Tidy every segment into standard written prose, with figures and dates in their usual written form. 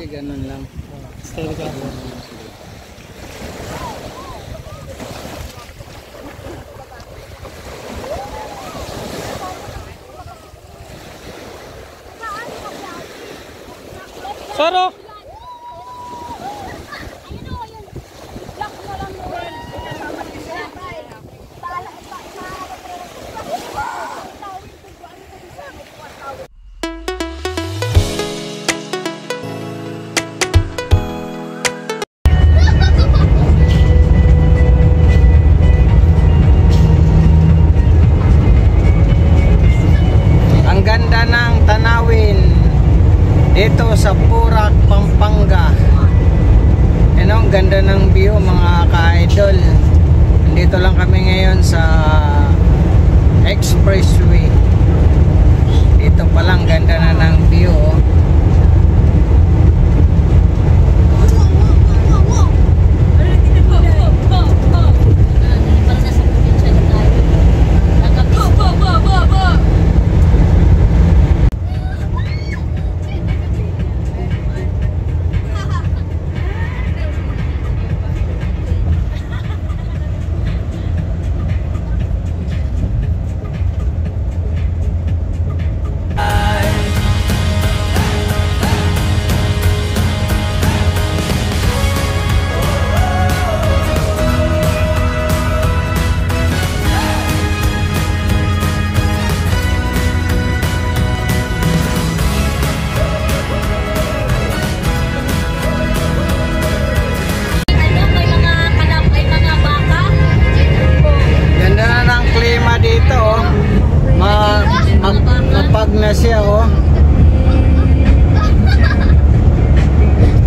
ganun lang. Stay ka. Saro! Ang ganda ng tanawin dito sa Porac, Pampanga. Yan ang ganda ng view mga ka-idol. Nandito lang kami ngayon sa expressway. Dito palang ganda na ng view. Mapag na siya oh.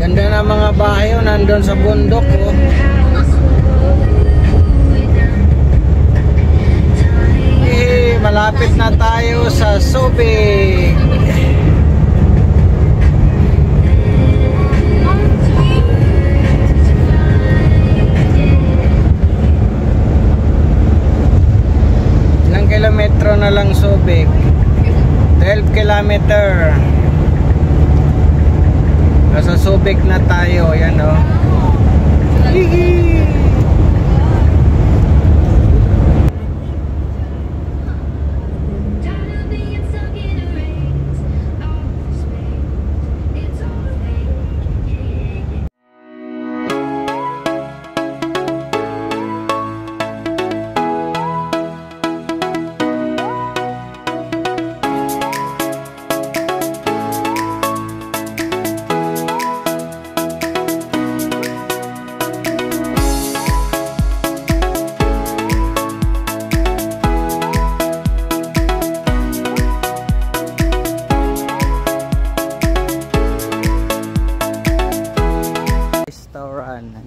Ganda na mga bahay oh, nandun sa bundok oh. Malapit na tayo sa Subic. Ilang kilometro na lang Subic? 12 kilometer. Nasa Subic na tayo. Yan o.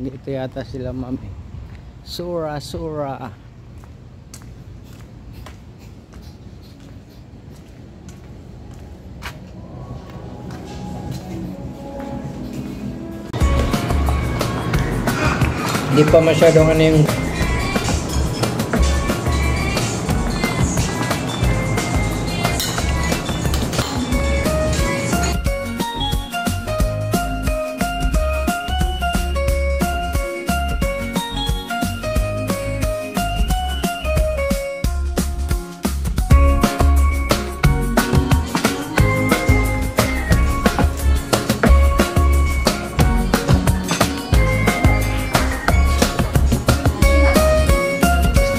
Dito yata sila mami. Sura. Hindi pa masyadong ano yung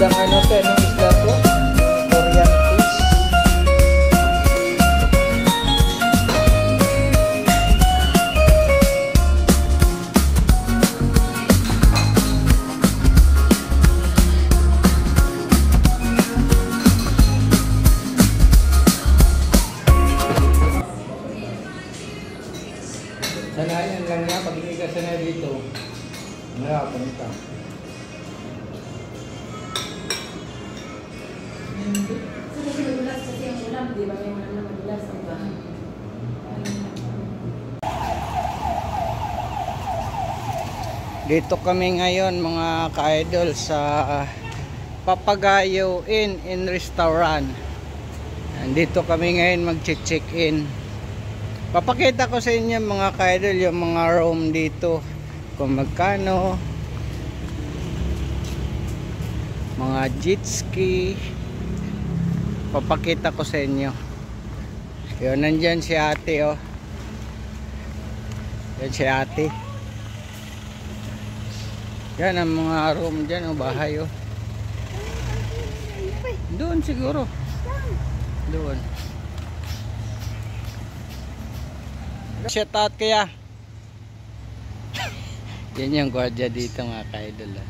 ano to, anong isda to? Korean fish. Sanayan lang niya, pag hindi ka sanay dito, mahirapan ka. Dito kami ngayon mga ka-idol sa Papagayo Inn and Restaurant. Dito kami ngayon mag-check-in. Papakita ko sa inyo mga ka-idol yung mga room dito. Kung magkano. Mga jet ski. Papakita ko sa inyo. Yun, nandyan si ate oh. Yan si ate. Yan ang mga room dyan oh, bahay oh. Doon siguro. Doon. Shout out kaya. Yan yung gwardiya dito mga ka-idol oh.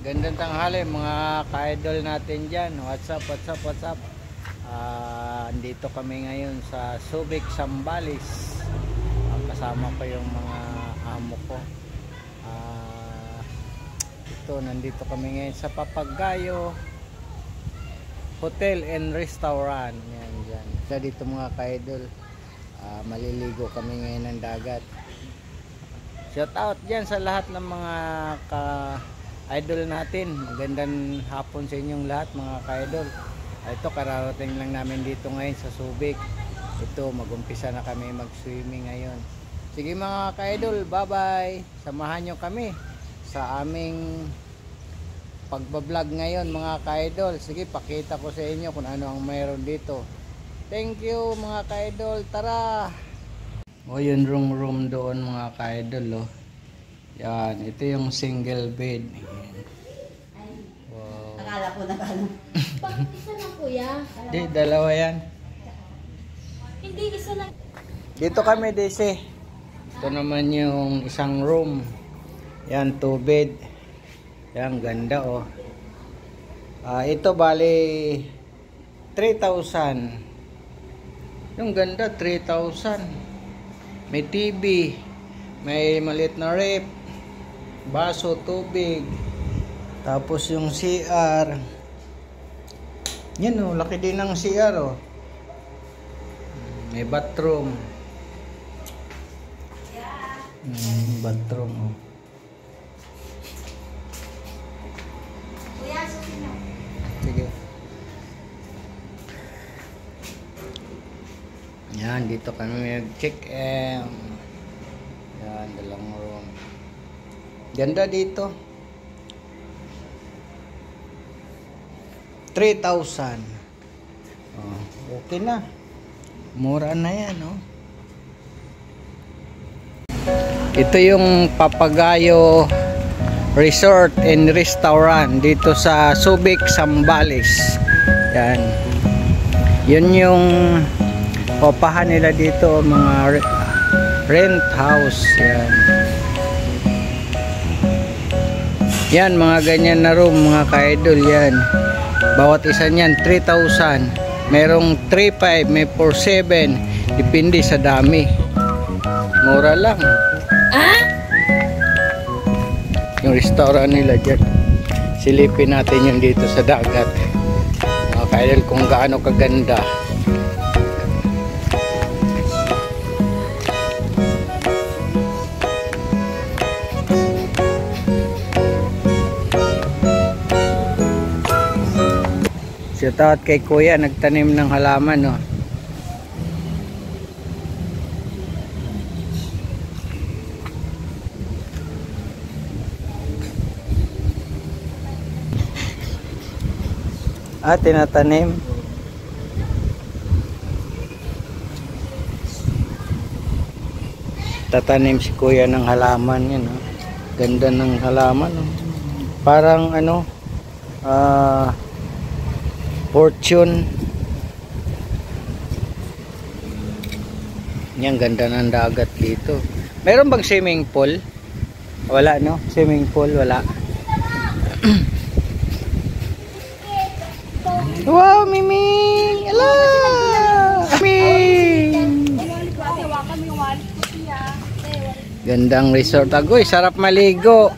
Gandang tanghali mga ka-idol natin dyan. What's up, what's up, what's up? Andito kami ngayon sa Subic, Zambales. Kasama ko yung mga amo ko. Ito, nandito kami ngayon sa Papagayo Hotel and Restaurant. Yan dyan. Dito mga ka-idol. Maliligo kami ngayon ng dagat. Shout out dyan sa lahat ng mga ka-idol natin. Magandang hapon sa inyong lahat mga ka-idol. Ito, kararating lang namin dito ngayon sa Subic. Ito, mag-umpisa na kami mag-swimming ngayon. Sige mga ka-idol, bye-bye. Samahan nyo kami sa aming pagbablog ngayon mga ka-idol. Sige, pakita ko sa inyo kung ano ang mayroon dito. Thank you mga ka-idol. Tara! O, yung room doon mga ka-idol. Oh. Yan, ito yung single bed. Wow. Akala ko na gano'n. Bakit isa lang kuya? Di, dalawa yan. Hindi, isa lang. Dito kami, Desi. Ito naman yung isang room. Yan, 2 bed. Yan, ganda oh. Ito bali 3,000. Yung ganda, 3,000. May TV. May maliit na rep. Baso, tubig. Tapos yung CR. Yan oh, laki din ng CR oh. May bathroom. Bathroom oh. Kuya, susin na. Sige. Yan, dito kami mag-check-in. Yan, dalang room. Ganda dito. 3,000. Oh, okay na. Mura na yan, oh. Ito yung Papagayo Resort and Restaurant dito sa Subic, Zambales. Yan. Yun yung opahan nila dito, mga rent house. Yan. Yan, mga ganyan na room, mga ka-idol. Yan. Bawat isa niyan, 3,000. Merong 3,500, may 4,700. Depende sa dami. Mura lang. Yung restaurant nila dyan. Silipin natin yung dito sa dagat. Mga ka-idol kung gaano kaganda. Shout out kay Kuya, nagtanim ng halaman, no. Tinatanim. Tatanim si Kuya ng halaman yan, no. Ganda ng halaman, no. Parang ano, fortune. Yan, ganda ng dagat dito. Meron bang swimming pool? Wala, no? Swimming pool, wala. Wow, Miming! Hello! Miming! Gandang resort. Agoy, sarap maligo.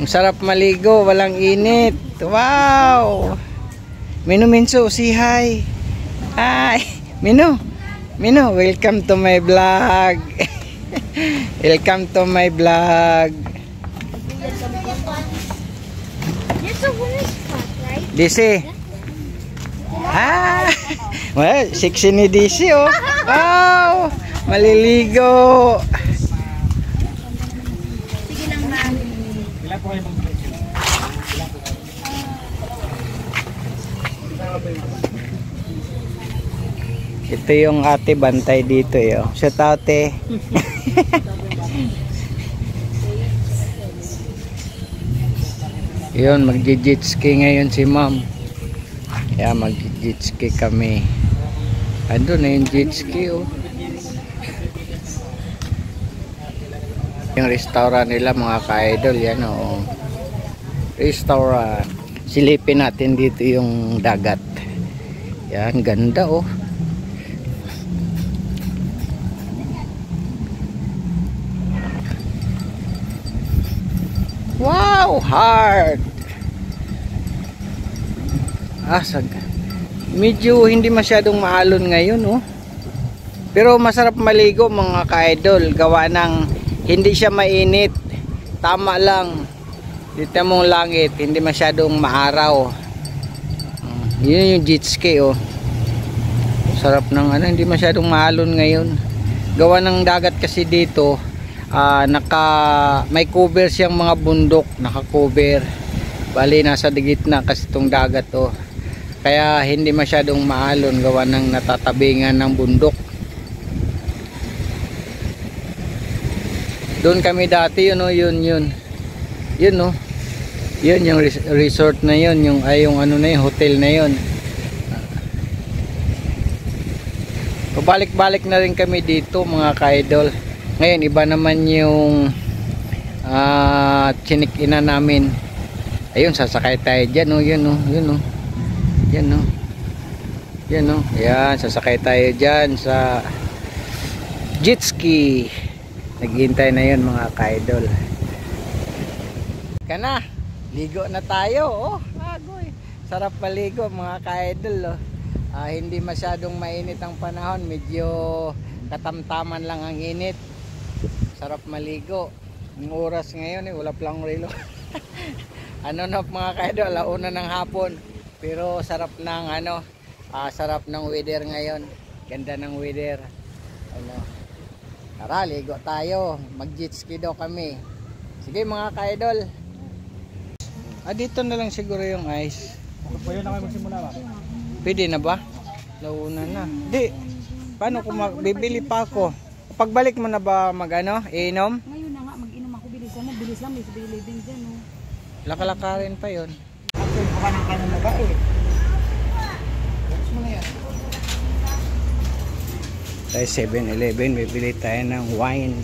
Ang sarap maligo, walang init. Wow! Minu Minso, say hi. Hi! Minu! Minu, welcome to my vlog. Welcome to my vlog. It's a winter spot, right? DC. Ah! Well, sexy ni DC oh. Wow! Maliligo. Sige lang na. Ilan po kayo mag Ito yung ate bantay dito eh. Oh. Shout out eh. Yun, mag-jet ski ngayon si ma'am. Kaya mag-jet ski kami. Andun na yung jet ski oh. Yung restaurant nila mga ka-idol yan oh. Restaurant. Silipin natin dito yung dagat. Yan, ganda oh. Wow, hard. Medyo hindi masyadong maalon ngayon oh. Pero masarap maligo mga ka-idol, gawa ng hindi siya mainit. Tama lang. Dito mong langit, hindi masyadong maaraw. Yun yung jet ski oh. Sarap ng ano, hindi masyadong maalon ngayon. Gawa ng dagat kasi dito. May cover siyang mga bundok, naka-cover. Bali nasa gitna kasi itong dagat oh. Kaya hindi masyadong maalon gawa ng natatabingan ng bundok. Doon kami dati yun oh, yun oh. Yun yung resort na yun, yung ano na yun, hotel na yun. Pabalik-balik na rin kami dito mga ka-idol. Ngayon iba naman yung chinik-ina namin. Ayun, sasakay tayo dyan oh, yun oh. Yan oh. Yan, sasakay tayo dyan sa jet ski. Naghihintay na yun mga ka-idol. Kana, ligo na tayo oh. Agoy. Sarap paligo mga ka-idol oh. Hindi masyadong mainit ang panahon, medyo katamtaman lang ang init. Sarap maligo. Ang oras ngayon wala plang relo. Ano na mga ka-idol, 1:00 ng hapon. Pero sarap ng sarap ng weather ngayon. Ganda ng weather. Tara, ligo tayo. Mag-jet ski daw kami. Sige mga ka-idol. Dito na lang siguro yung ice. Pwede na kayo magsimula ba? Pwede na ba? Launa na. Di. Paano kung bibili pa ako? Pagbalik mo na ba inom? Ngayon na nga, mag-inom ako. Bilis lang. May sabili din dyan oh. Lakalakarin pa yun. Actually, baka ng kanan na ba eh. Watch mo na yan. Tayo 7-Eleven, bibili tayo ng wine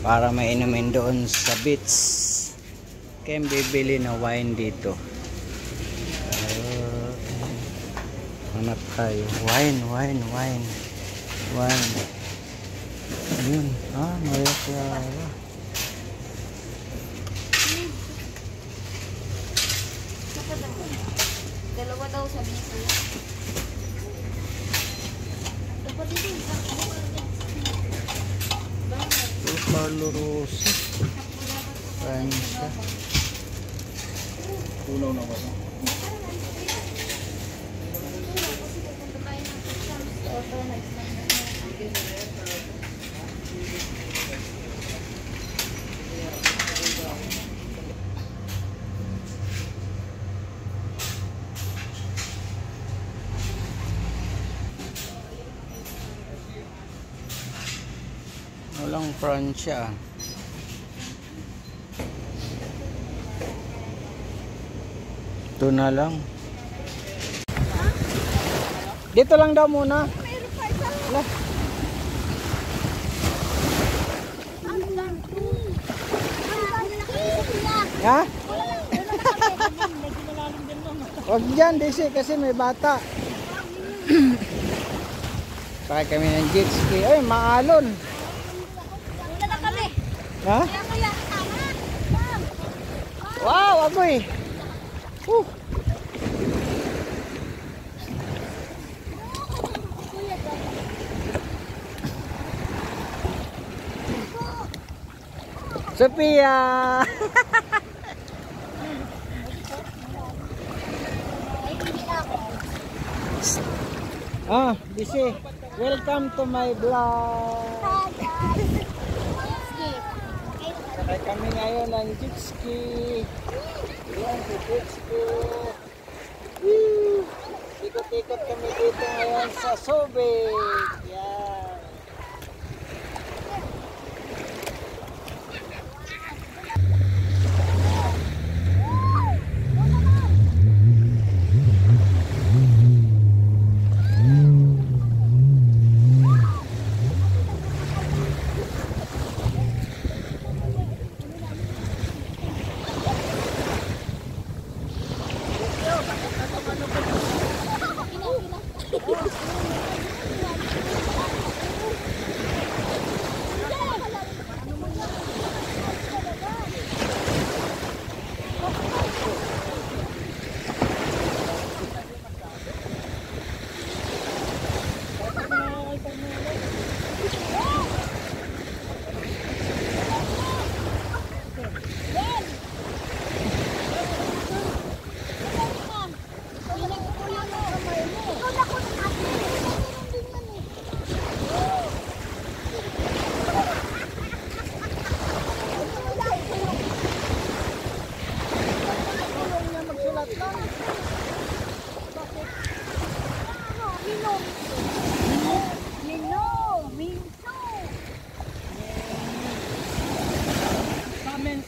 para mainumin doon sa beach. Kaya bibili na wine dito. Hanap tayo. Wine. Ayun. Maria Clara. Dalawa daw sabi ko. Dapat dito. Carlo Rossi. Francia. Punaw na ba? Walang Francia. Ito na lang. Dito lang daw muna. Lah. Ha? Huwag dyan, Desi, kasi may bata. Sakay kami ng jet ski. Ay, maalon. Wala na kami. Ha? Kaya tama. Wow, agoy. Sophia. busy. Welcome to my vlog. Sakay kami ngayon ng jet ski. Yan, si jet ski. Woo! Ikot-ikot kami dito ngayon sa Subic. Yan.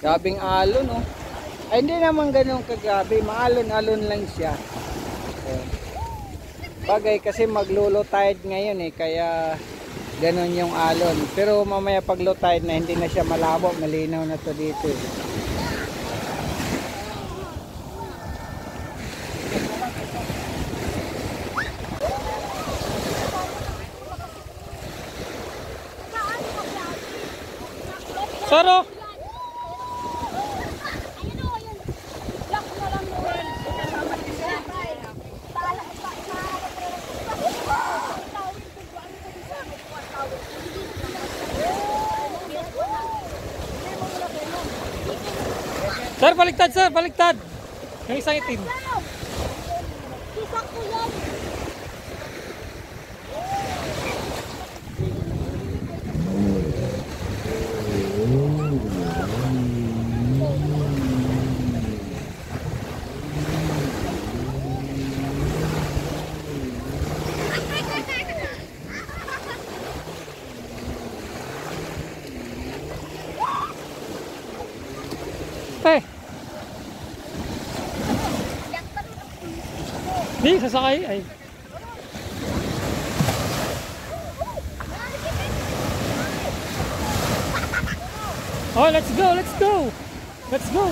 Grabing alon, oh. Ay, hindi naman ganun kagabi. Maalon-alon lang siya. Ayan. Bagay kasi maglulo tide ngayon, eh. Kaya ganun yung alon. Pero mamaya pag low tide na, hindi na siya malabo. Malinaw na to dito, eh. Saro! Sir, baliktad sir, baliktad. Yung isang itim. Isak ko yan. Di, sasakay ay. Oh, let's go, let's go. Let's go.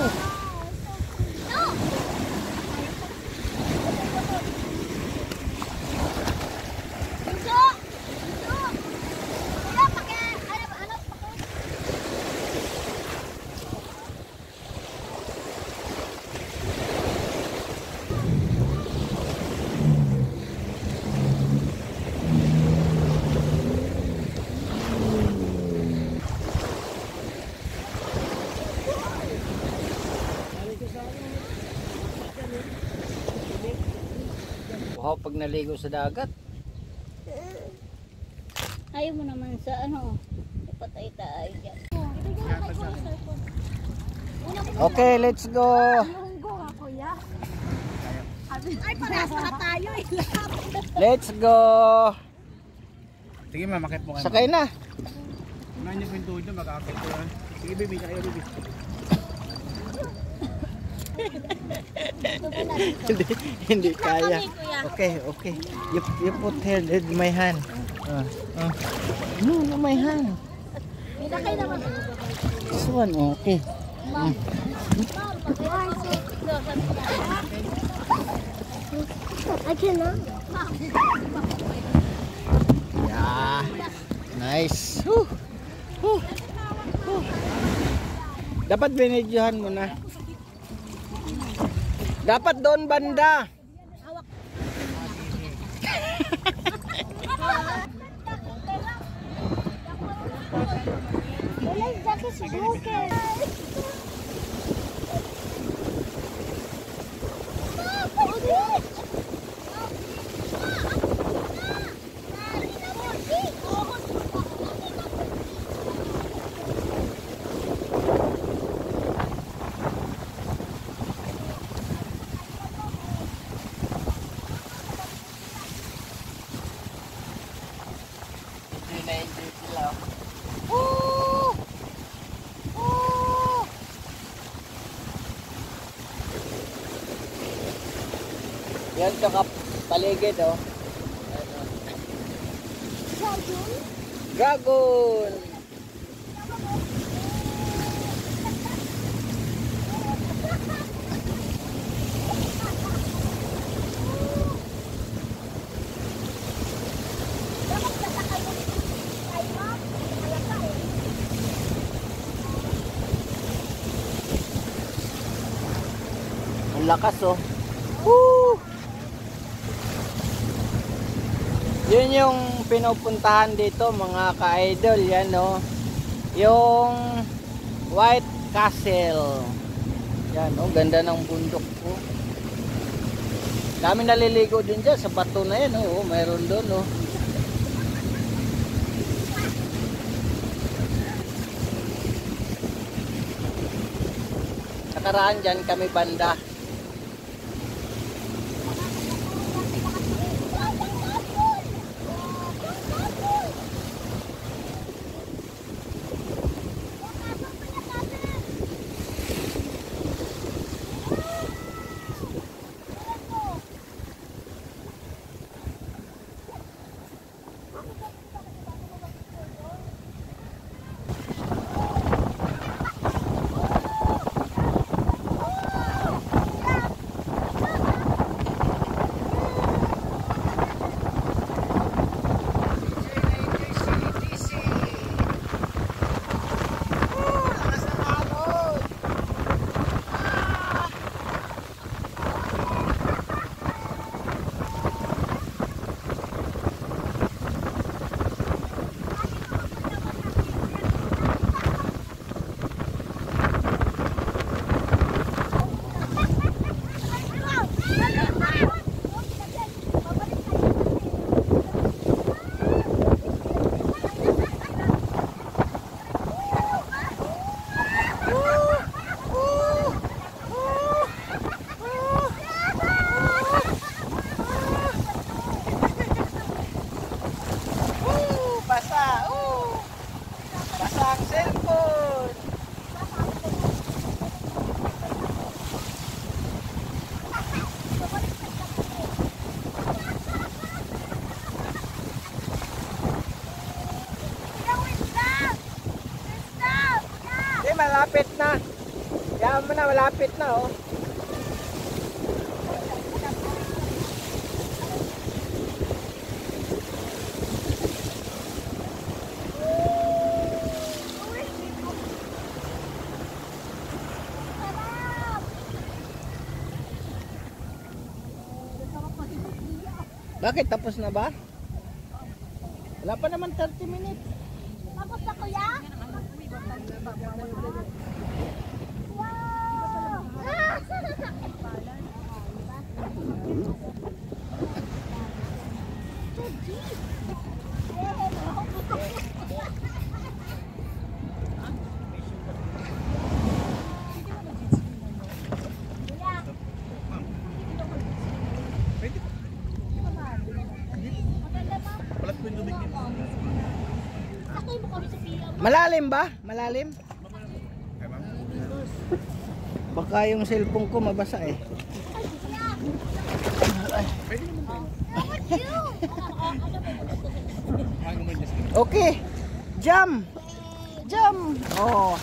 Wow, pag naligo sa dagat. Ayaw mo naman sa ano, ipatay tayo dyan. Okay, let's go. Lunggo nga kuya. Ay, parehas na tayo eh. Let's go. Sige, mamakit mo kayo. Sakay na. Kumain niyo po yung tuhod nyo, mag-akit ko. Sige, baby, sakay baby. hindi kaya. Okay, okay. You put here with my hand. No, my hand. Sakay naman. This one, okay. I cannot. Yeah. Nice. Whew. Whew. Whew. Dapat binidyohan mo na. Dapat doon banda. nagkakapaligid, oh. Dragon? Dragon! Dapat nasakay mo dito tayo mo. Malaka eh. Ang lakas, oh. Woo! Yun yung pinupuntahan dito, mga ka-idol. Yan, oh. Yung White Castle. Yan, oh. Ganda ng bundok, oh. Dami naliligo din dyan sa bato na yan, oh. Mayroon doon, oh. Nakaraan dyan kami banda. Malapit na. Yan mo na, malapit na, oh. Bakit? Tapos na ba? Wala pa naman 30 minutes. Tapos na kuya? Malalim ba? Malalim? Baka yung cellphone ko mabasa eh. Okay. Jump. Jump. Oh.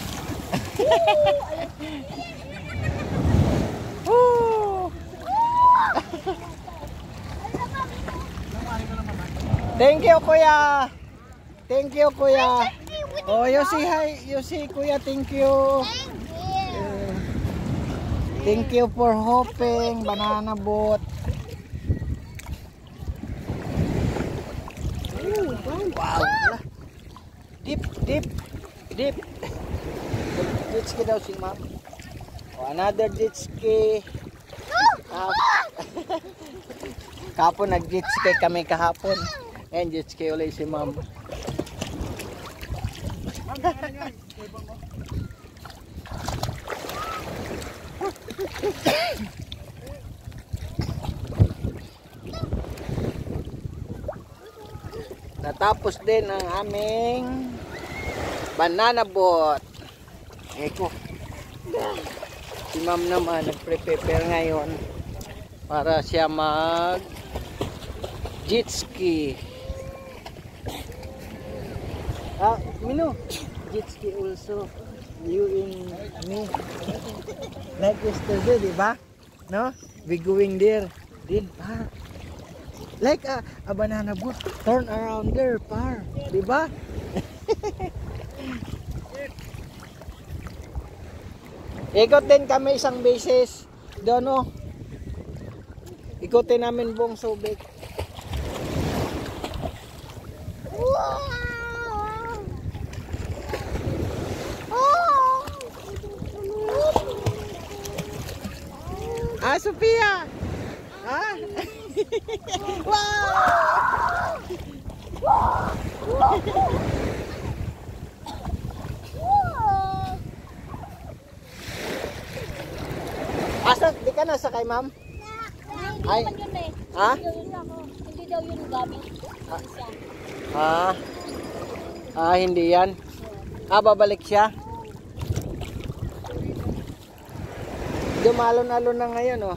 Thank you, kuya. Thank you, kuya. Oh, you say hi. You say, kuya, thank you. Thank you for hopping banana boat. Wow. Deep, deep, deep. Jet ski daw si ma'am. Oh, another jet ski. Kahapon nag-jet ski kami kahapon. Ngayon jet ski ulit si ma'am. Natapos din ang aming banana boat. Eko. Si ma'am naman nagprepare ngayon. para siya mag jet ski. Mino, jet ski also. You and me. Like yesterday, di ba? No? We going there. Di ba? Like a banana boat. Turn around there, par. Di ba? Ikot din kami isang beses. Doon, no? Ikotin namin buong Subic. Sophia! Ah? Asa, di ka nasakay, ma'am? Ay. Ha? Hindi daw yun gamit. Hindi yan. Babalik siya. Dumalon-alon na ngayon, oh.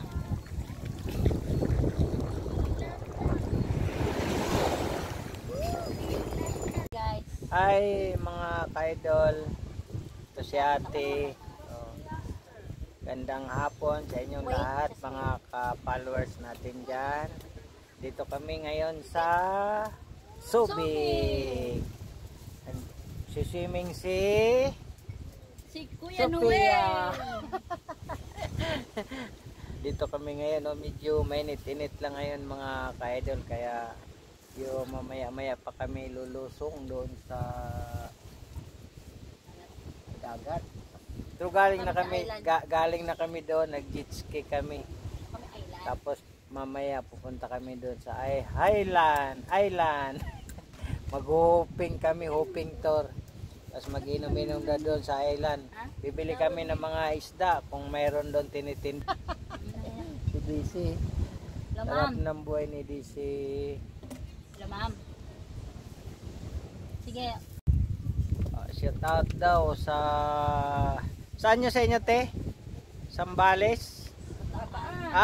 Guys. Ay, mga ka-idol. Ito si ate. Oh. Gandang hapon sa inyong lahat, mga ka-followers natin dyan. Dito kami ngayon sa Subic. Swimming si Kuya Sophia. Noel. Dito kami ngayon, oh, medyo mainit-init lang ngayon mga ka-idol, kaya yung mamaya-maya pa kami lulusong doon sa dagat. So galing na kami doon, nag-jet ski kami. Tapos mamaya pupunta kami doon sa Island. Mag-hopping kami, hopping tour. Tapos mag-inom-inom na doon sa island. Bibili kami ng mga isda kung mayroon doon tinitinda. Si DC. Sarap ng buhay ni DC. Ma'am. Sige. Shout out daw sa... Saan nyo sa inyo, te? Sambales?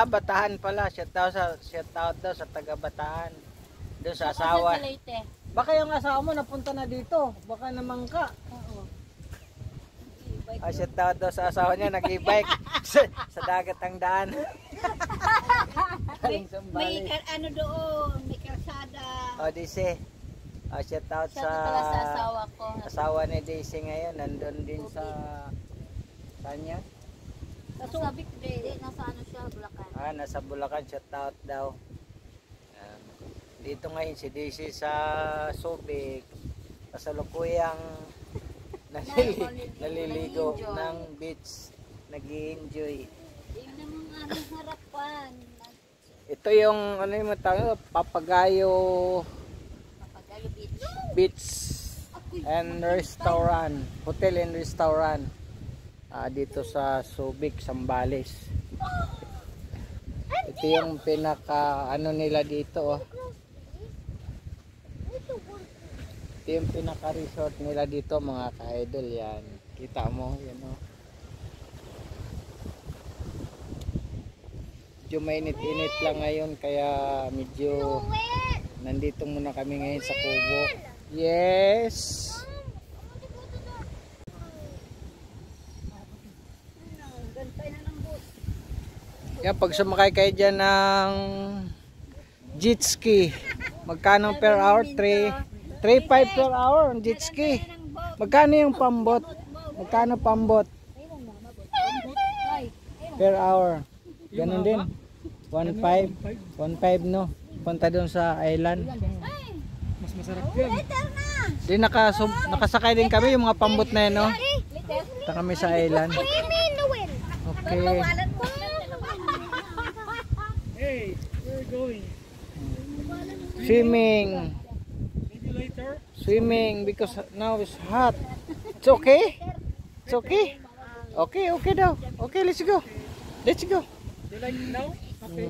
Batahan pala. Shout out daw sa taga Bataan. Doon sa asawa. Baka yung asawa mo napunta na dito. Baka naman ka. Oo. Shout out daw sa asawa niya, nag-e-bike sa dagat ang daan. May ano doon, may kalsada. DC. Shout out sa asawa ko. Asawa ni DC ngayon, nandun din sa kanya. Sa Subic din. Nasa ano siya, Bulacan. Nasa Bulacan, shout out daw. Dito ngayon si DC sa Subic, kasalukuyang naliligo ng beach, nag-i-enjoy. Yun namang aming harapan. Ito yung ano yung tawag, Papagayo Beach and Restaurant, Hotel and Restaurant. Dito sa Subic, Sambales. Ito yung pinaka ano nila dito, oh. Ito yung pinaka resort nila dito mga ka-idol, yan. Kita mo, yan, oh. Medyo mainit-init lang ngayon kaya medyo nandito muna kami ngayon sa Kubo. Yes. Yan, pag sumakay kayo dyan ng jet ski, magkano per hour? 3.5 per hour ang jet ski. Magkano yung pambot? Magkano pambot? Per hour. Ganun din. 1.5. 1.5 no. Punta doon sa island. Mas masarap yan. Di nakasakay din kami yung mga pambot na yun, no? Punta kami sa island. Okay. Hey, where are you going? Swimming. Maybe later? Swimming because now it's hot. It's okay? It's okay? Okay, okay daw. Okay, let's go. Let's go. You like it now? Okay.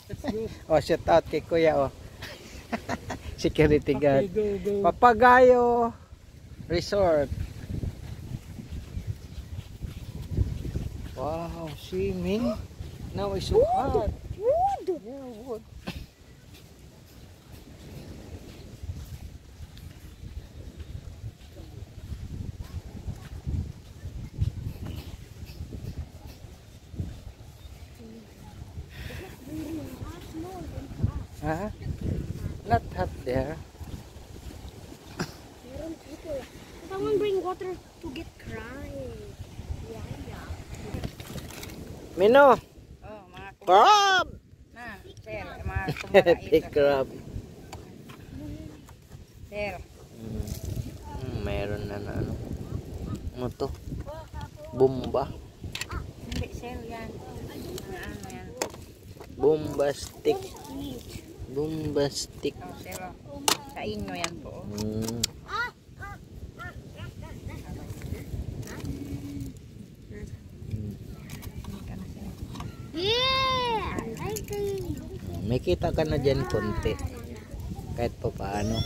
Let's go. Oh, shout out kay Kuya, oh. Security guard. Okay, go. Papagayo Resort. Wow, swimming. Now it's so hot. Yeah, wood. Huh? Not hot there. Someone bring water to get cry. Yeah. Mino! Oh, mga Crab! na, sir, mga kumakain. Big crab. Sir, Mayroon na ano. Ano to? Bomba. hindi sir yan. Ano yan? Bombastic. Bombastic. Oh, sir, oh. Sa inyo yan po. Yeah! I think. May kita ka na dyan konti. Kahit pa paano.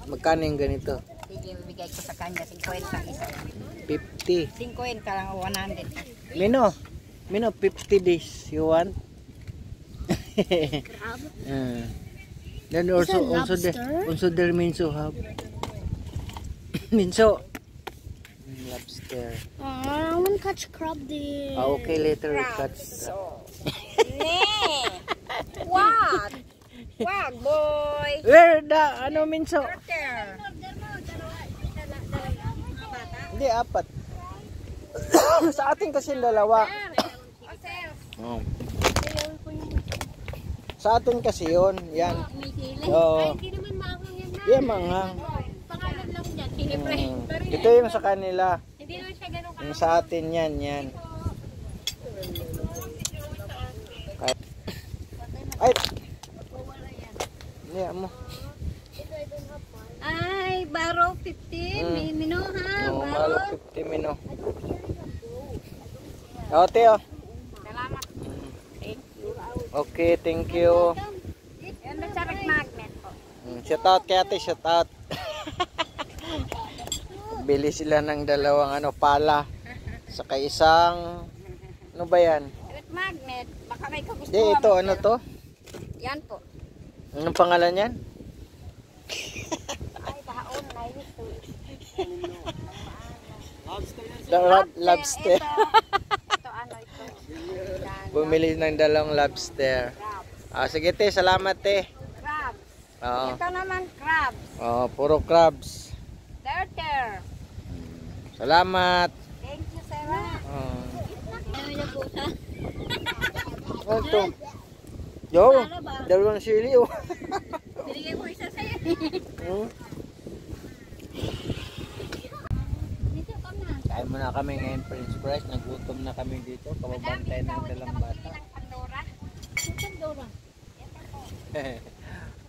Magkano yung ganito? Sige, bibigay ko sa kanya 50 isa. 50. 50 lang o 100. Mino, 50 days. You want? Crab. Then Is also that lobster? there Minso have. Minso. Lobster. I want to catch crab there. Okay, later we catch. Nee! What? Wag, boy! Where the ano Minso? Water! Hindi, 4. Sa atin kasi dalawa. Oh, sir. Oh. Sa atin kasi yun. Yan. May sili. Oo. Hindi naman maangang yan na. Yan manghang. Pangalan lang yan. Hinipre. Pero Ito yung sa kanila. hindi naman siya ganun ka. Yung sa atin yan. Ay! Hindi mo. Ay, baro 50. Mino ha. No, Baro. malo 50 mino. O, Teo. Salamat. Thank you. Okay, thank you. Yan na sarap magnet po. Shout out kay ate, shout out. Bili sila ng dalawang pala. Saka isang, ano ba yan? Sarap magnet. Baka may kagustuhan. Hindi, ito, mo, ano sir. to? Yan po. Anong pangalan yan? Ay, baon na ito. Lobster. Ito ano ito. Bumili ng dalawang lobster. Sige te, salamat te. Crabs. Oo. Ito naman crabs. Puro crabs. Turtle. Salamat. Thank you, Sarah. Ano to? Yo, dalawang sili oh. Binigay ko isa sa'yo. Dito ka na. Kain muna kami ngayon, Prince Price. Nagutom na kami dito. Kababantay ng dalang bata. Pandora. Ito Dora.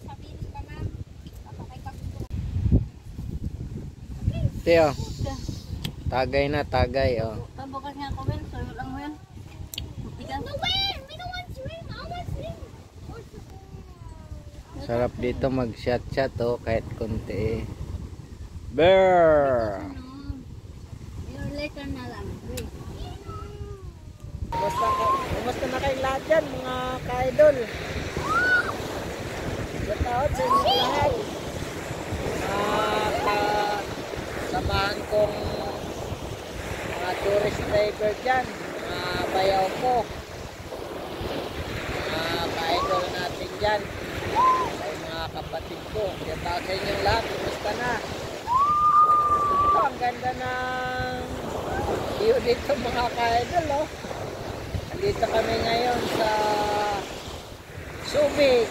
Sabihin ka na. Baka may kagustuhan. Teo. Tagay na, tagay oh. Pabukas nga ako, Will. Sa'yo lang mo yan. No, Will! We don't want swim. I want swim. Sarap dito mag-shot-shot oh, kahit konti. Bear! Your later na lang. Wait. Kumusta na kayo lahat dyan, mga ka-idol? Shout out sa inyo lahat. Samahan kong mga tourist driver dyan, mga bayaw ko, mga ka-idol natin dyan, ay mga kapatid ko. Shout out sa inyo lahat, kumusta na? Ito, ang ganda ng view dito mga ka-idol oh. Dito kami ngayon sa Subic.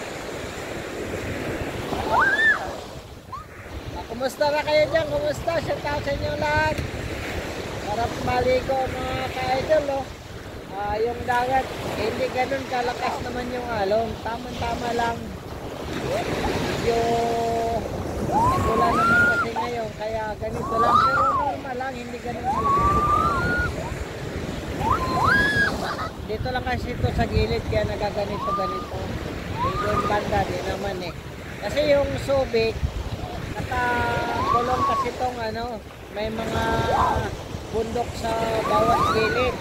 Kumusta na kayo dyan? Kumusta? Shout out sa inyo lahat. Sarap maligo mga ka-idol oh. Yung dagat, hindi ganun kalakas naman yung alon. Tama-tama lang. Medyo wala naman kasi ngayon. Kaya ganito lang. Pero normal lang. Hindi ganun dito lang kasi ito sa gilid kaya nagaganito-ganito. Yung banda din naman eh. Kasi yung Subic, nakakulong kasi itong may mga bundok sa bawat gilid.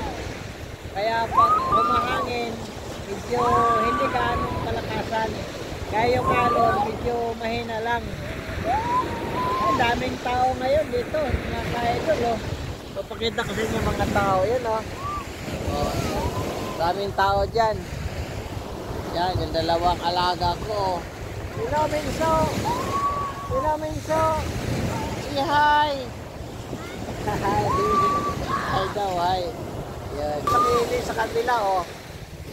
Kaya pag humahangin, medyo hindi gaanong kalakasan. Kaya yung alon, medyo mahina lang. Ang daming tao ngayon dito, mga ka-idol, oh. Papakita ko sa inyo mga tao, yun, oh. Oh, daming tao dyan. Yan, yung dalawang alaga ko. Hello, Minso! Hello, Minso! Say hi! Hi! Hi daw, hi! Yan. Pakili sa kabila, oh.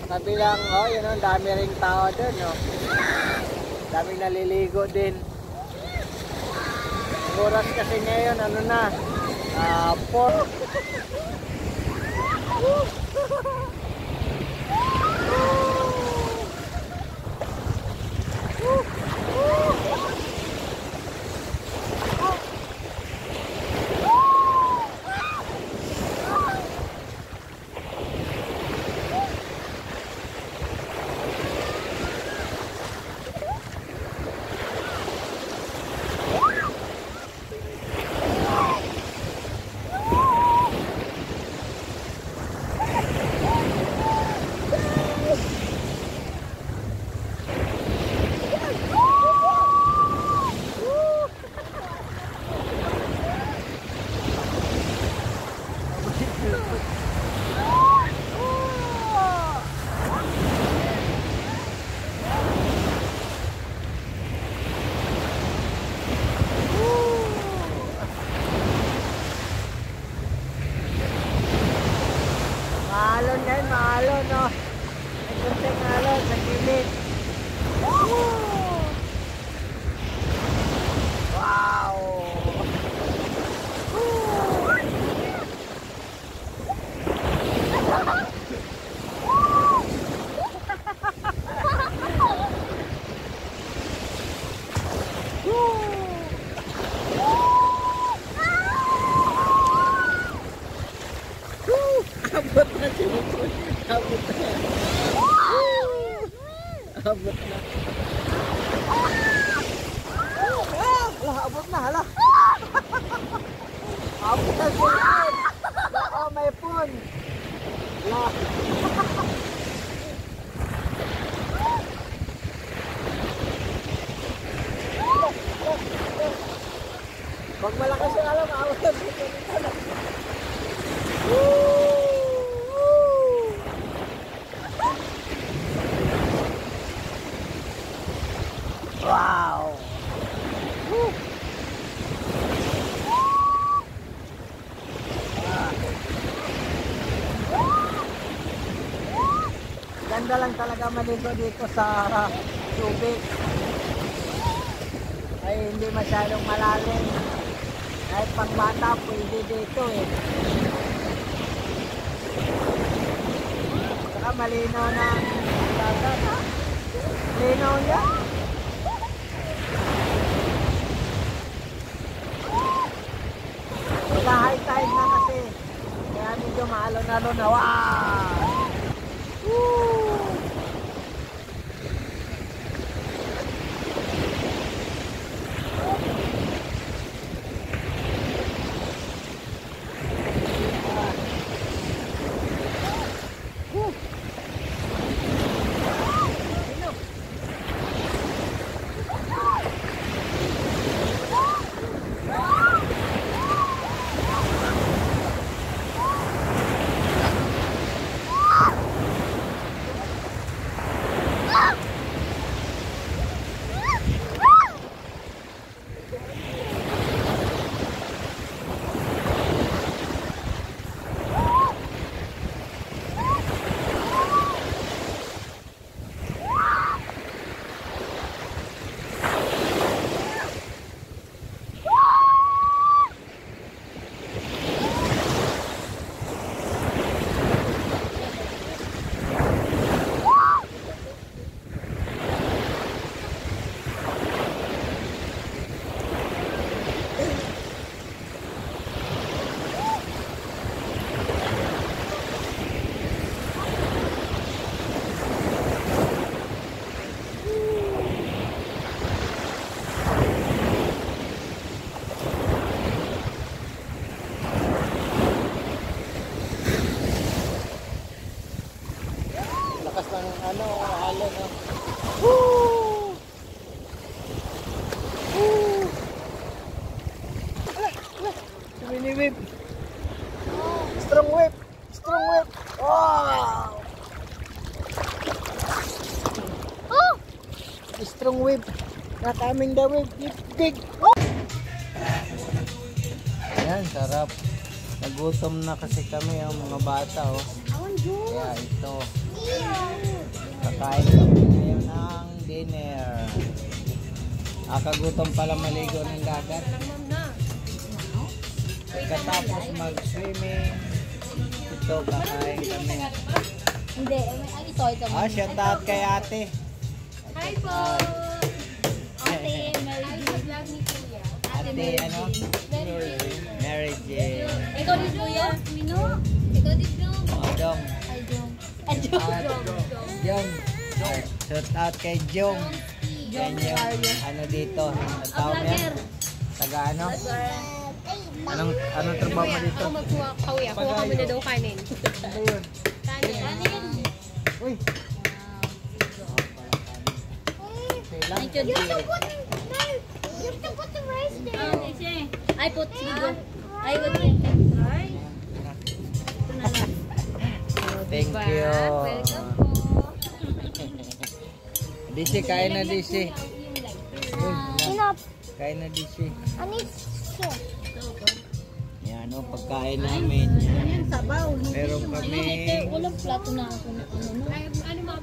Sa kabilang, oh, yun, oh, dami ring tao dun, oh. Daming naliligo din. Oras kasi ngayon, ano na, 4. Maalon yan, maalon, no? May kunting alon sa gilid. Wow! Abot na sinipon. Abot na. Abot na. Abot na, hala. Abot na sinipon. Oh, may pun. Hala. Pag malakas yung alam, awat na sinipon. Wow! Ganda lang talaga maligo dito sa tubig. Ay hindi masyadong malalim. Kahit pang bata pwede dito eh. Saka malinaw na dagat. Linaw niya. High tide na kasi. Kaya medyo maalon-alon na. Wow! Woo! ano, alon na. Woo! Woo! Mini whip. Strong whip. Strong whip. Wow! Oh! Strong whip. Nakaming the whip. Big. Ayan, sarap. Nagutom na kasi kami ang mga bata, oh. Kaya ito. Kakain kami ngayon ng dinner. Kagutom pala maligo ng dagat. Pagkatapos mag-swimming, ito kakain kami. Hindi, ito. Shout out kay ate. Hi po! Ate, vlog ni Kuya. Ate, ano? Mary Jane. Ikaw din Kuya? Mino? Ikaw din Jong? Dong. Ay, Jong. Ay, Jong. Jong. Shout out kay Jong. Yan yung ano dito. Tawag niya. Taga ano? Anong trabaho mo dito? Ako magkuha kawi. Ako kami na daw kanin. Ano yun? Kanin. Uy. Ay, Jong. Ay, put. Sige. Ay, wag niya. Ay. Ito na lang. Thank you. Welcome po. DC, kain na DC. Inop. Kain na DC. Anis. Yan o, pagkain namin. Sabaw. Meron kami Walang plato na ako.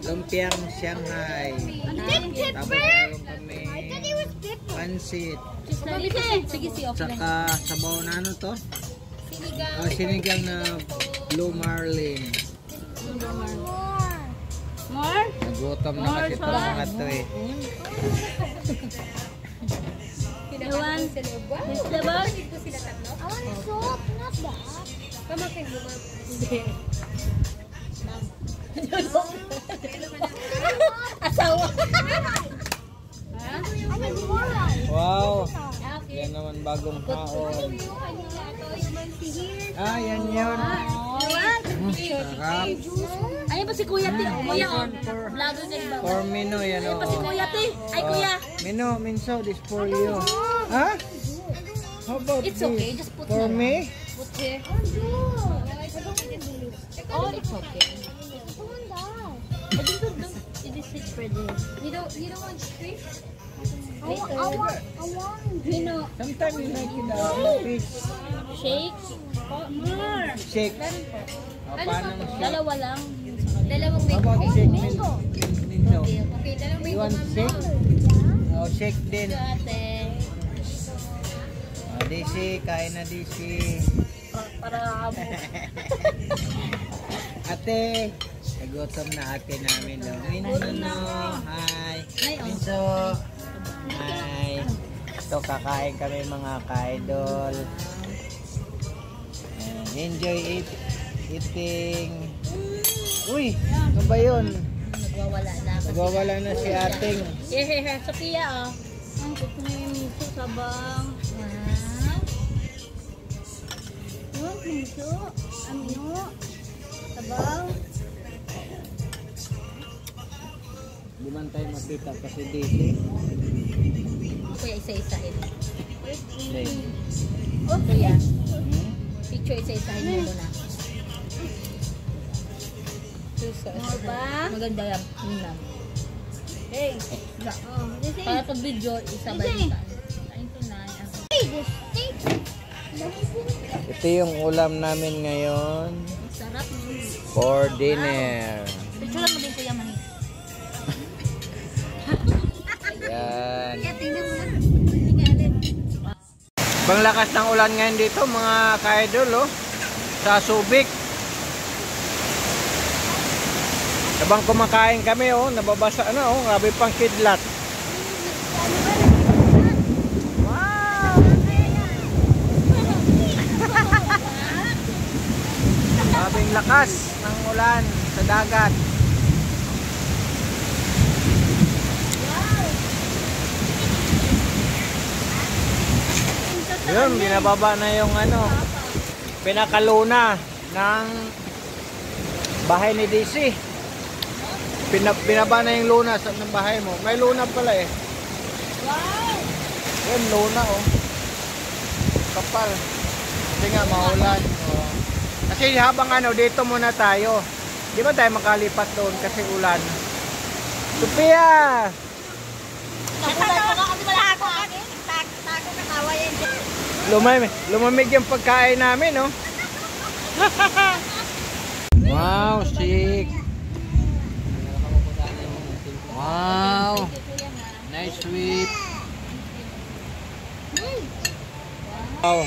lumpiang Shanghai. Tapos meron kami pansit. Sige, si Off lang. Tsaka sabaw na ano to? Sinigang na blue marlin. More? Nagutom na kasi ito mga to eh. Iwan. Sabaw? I want soup, not that. Pamakin mo nga. Asawa. Wow! Yan naman bagong haon. Yan yun. Sarap. Ayun pa si Kuya T. Kuya, vlogger ka ba? For Mino, yan Ayun pa si o. Kuya T. Ay, Kuya. Mino, Minso, this for you. Ha? How about It's this? okay, just put For na. me? Put here. Oh, it's okay. It is fit for this. You don't want fish? I want. You know, Sometimes you like the fish shake. More. shake. Paano mo shake? Dalawa lang. Dalawang How about shake, Minso? Okay, dalawang You want shake? Oh, shake din. ate. DC, kain na DC. Para Ate, nagutom na ate namin. Minso, hi. Minso, hi. Ito, kakain kami mga ka-idol. Enjoy eating. Uy, ano ba yun? nagwawala na. Nagwawala na si ating. Sophia, oh. Ang gusto na yung miso, sabang. Wow. Miso. Ano? Sabang. Di man tayo makita kasi dito. Kuya, isa-isahin. Okay. Oh, kuya. Picture, isa-isahin mo muna. More ba? Maganda yan. Hey. Para sa video, isa ba yung Ito yung ulam namin ngayon sarap. for dinner. Picture lang mo din kuya Mani. Ayan. Tingnan mo na. Panglakas ng ulan ngayon dito mga ka-idol, oh, sa Subic. Habang kumakain kami, oh, nababasa na, oh, grabe pang kidlat. Wow! Grabing lakas ng ulan sa dagat. Yun, binababa na yung ano, pinakaluna ng bahay ni DC. Binaba na yung luna sa ng bahay mo. May luna pala eh. Wow! Yan, luna oh. Kapal. Kasi nga, maulan. Oh. Kasi habang ano, dito muna tayo. Di ba tayo makalipat doon kasi ulan? Sophia! Nakulay pa nga kami malaki ko akin. Tako ka tawa yan. Lumamig yung pagkain namin, no? Wow, sick! Wow! Nice sweep! Wow!